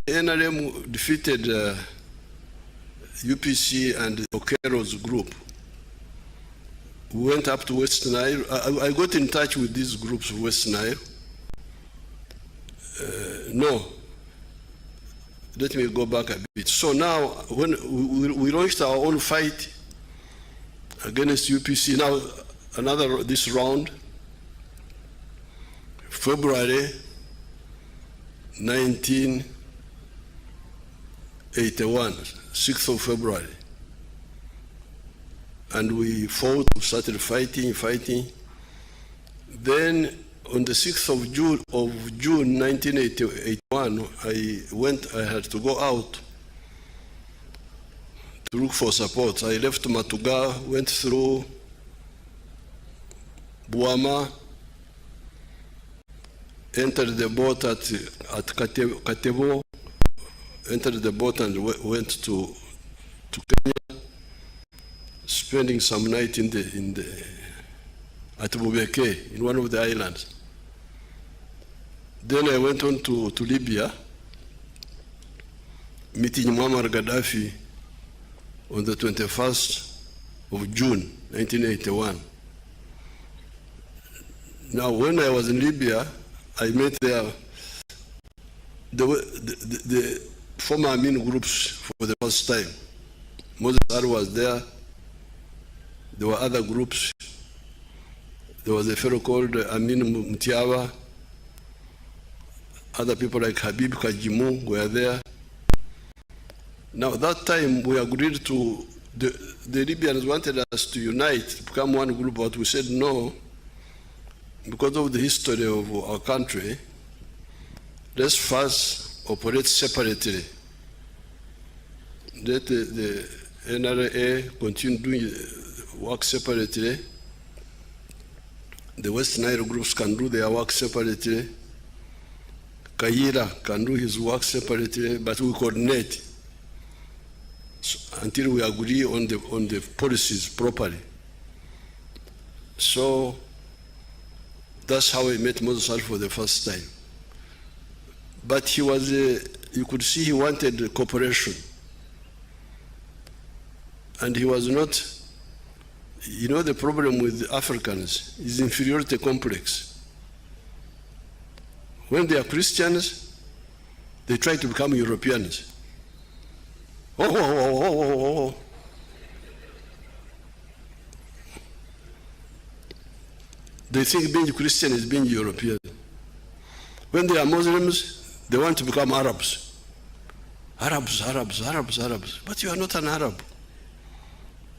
NRM defeated UPC and Okero's group, we went up to West Nile. I got in touch with these groups of West Nile. No, let me go back a bit. So now, when we launched our own fight against UPC, now this round, February 1981, 6th of February. And we fought, we started fighting. Then on the 6th of June 1981, I had to go out to look for support. I left Matuga, went through Buama, entered the boat at Katebo, entered the boat and went to Kenya, spending some night at Bubeke, in one of the islands. Then I went on to Libya, meeting Muammar Gaddafi on the 21st of June, 1981. Now, when I was in Libya, I met there the former Amin groups for the first time. Moses Ar was there. There were other groups. There was a fellow called Amin Mutiawa. Other people like Habib Kajimu were there. Now, that time we agreed to, the Libyans wanted us to unite, to become one group, but we said no, because of the history of our country. Let's first operate separately. Let the NRA continue doing work separately. The West Nile groups can do their work separately. Kaira can do his work separately, but we coordinate until we agree on the policies properly. So that's how I met Moses Al for the first time. But he was, you could see he wanted cooperation. And he was not, you know, the problem with Africans is inferiority complex. When they are Christians, they try to become Europeans. Oh. They think being Christian is being European. When they are Muslims, they want to become Arabs. Arabs. But you are not an Arab.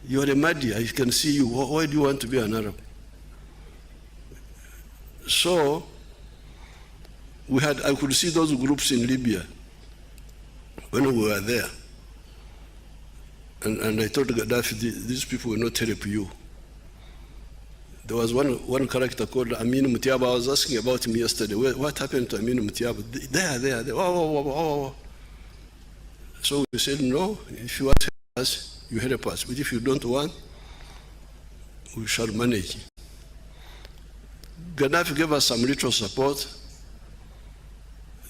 You are a Mahdi. I can see you. Why do you want to be an Arab? So, I could see those groups in Libya when we were there. And I told Gaddafi, these people will not help you. There was one character called Amin Mutiaba. I was asking about him yesterday. What happened to Amin Mutiaba? There. Oh. So we said, no, if you want to help us, you help us. But if you don't want, we shall manage. Gaddafi gave us some little support.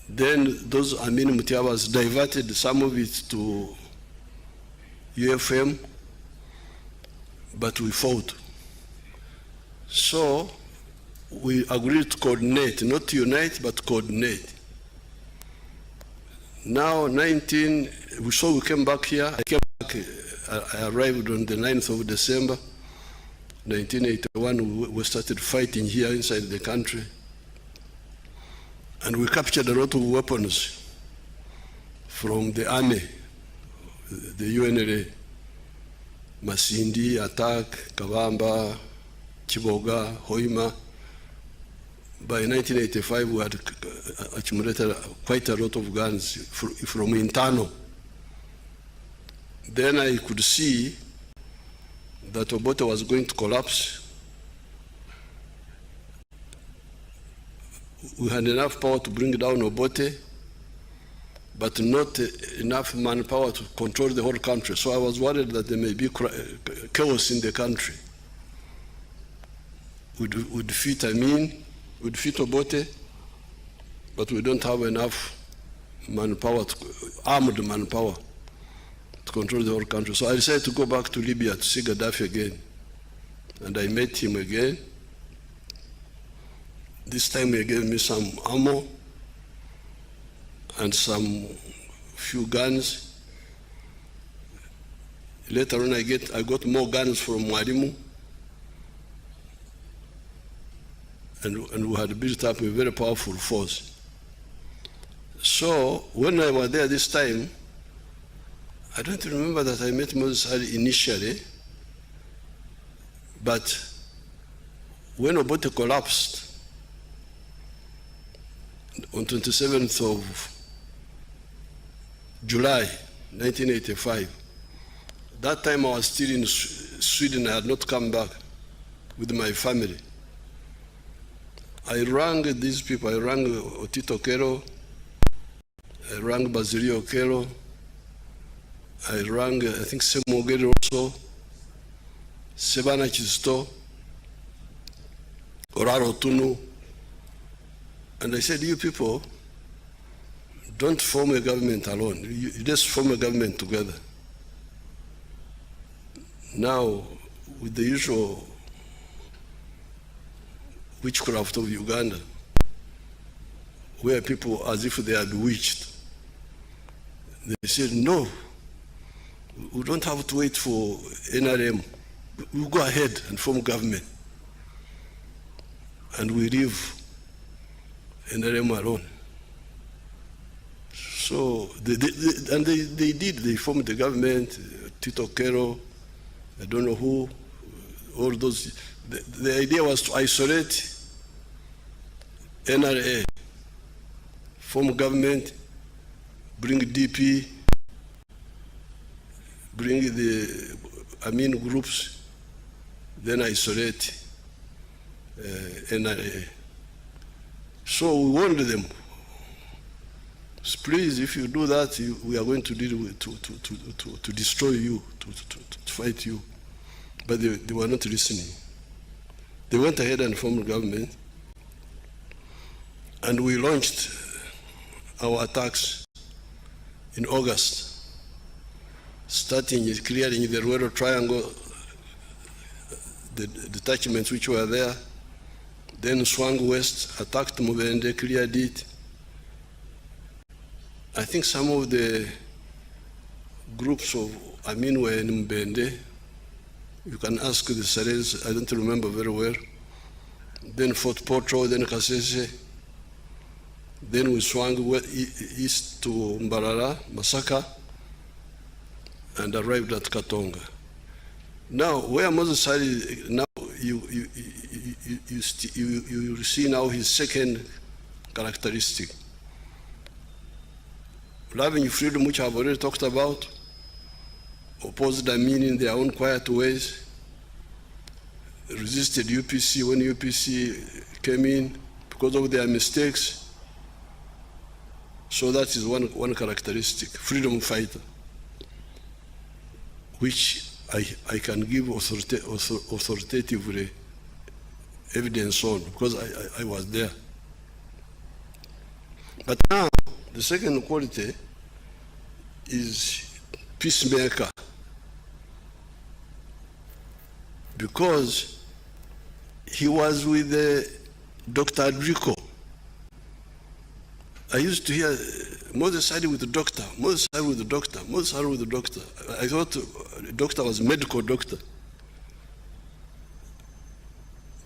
Then those Amin Mutiabas diverted some of it to UFM, but we fought. So we agreed to coordinate, not to unite, but coordinate. Now, we came back here. I arrived on the 9th of December, 1981. We started fighting here inside the country. And we captured a lot of weapons from the army, the UNRA, Masindi, Attack, Kabamba, Chiboga, Hoima. By 1985, we had accumulated quite a lot of guns from internal. Then I could see that Obote was going to collapse. We had enough power to bring down Obote, but not enough manpower to control the whole country. So I was worried that there may be chaos in the country. We defeat Obote, but we don't have enough manpower, armed manpower, to control the whole country. So I decided to go back to Libya to see Gaddafi again. And I met him again. This time he gave me some ammo and some few guns. Later on I got more guns from Mwalimu. And we had built up a very powerful force. So when I was there this time, I don't remember that I met Moses Ali initially, but when Obote collapsed on 27th of July 1985, that time I was still in Sweden. I had not come back with my family. I rang these people. I rang Otito Kero, I rang Basilio Kero, I rang, I think, Semogere also, Sebana Chisto, Oraro Tunu, and I said, you people, don't form a government alone. You just form a government together. Now, with the usual witchcraft of Uganda, where people, as if they are bewitched, they said, no, we don't have to wait for NRM. We'll go ahead and form government. And we leave NRM alone. So, they did. They formed the government, Tito Kero, I don't know who, all those. The idea was to isolate NRA, form government, bring DP, bring the Amin groups, then isolate NRA. So we warned them, please, if you do that, we are going to deal with, to destroy you, to fight you. But they were not listening. They went ahead and formed government, and we launched our attacks in August, starting clearing the Ruero Triangle, the detachments which were there, then swung west, attacked Mubende, cleared it. I think some of the groups of Amin were in Mbende. You can ask the Sarels, I don't remember very well. Then Fort Potro, then Kasese. Then we swung east to Mbarara, Masaka, and arrived at Katonga. Now, where Moses Ali, now you see now his second characteristic. Loving freedom, which I've already talked about, opposed Amin in their own quiet ways, resisted UPC when UPC came in because of their mistakes. So that is one characteristic, freedom fighter, which I can give authoritatively evidence on because I was there. But now, the second quality is peacemaker, because he was with Dr. Adrico. I used to hear Moses Ali with the doctor, Moses Ali with the doctor, Moses Ali with the doctor. I thought the doctor was a medical doctor.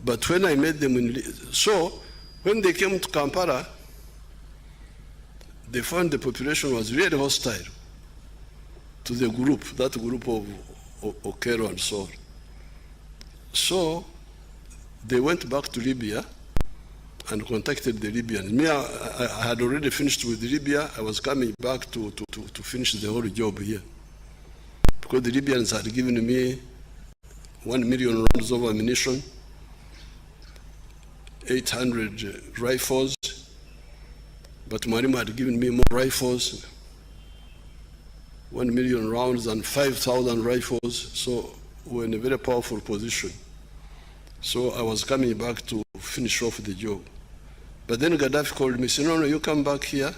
But when I met them, so when they came to Kampala, they found the population was really hostile to the group, that group of Okero and so on. So they went back to Libya and contacted the Libyans. Me, I had already finished with Libya. I was coming back to finish the whole job here, because the Libyans had given me 1 million rounds of ammunition, 800 rifles, but Mwalimu had given me more rifles, 1 million rounds and 5,000 rifles, so we're in a very powerful position. So I was coming back to finish off the job. But then Gaddafi called me, said, no, you come back here.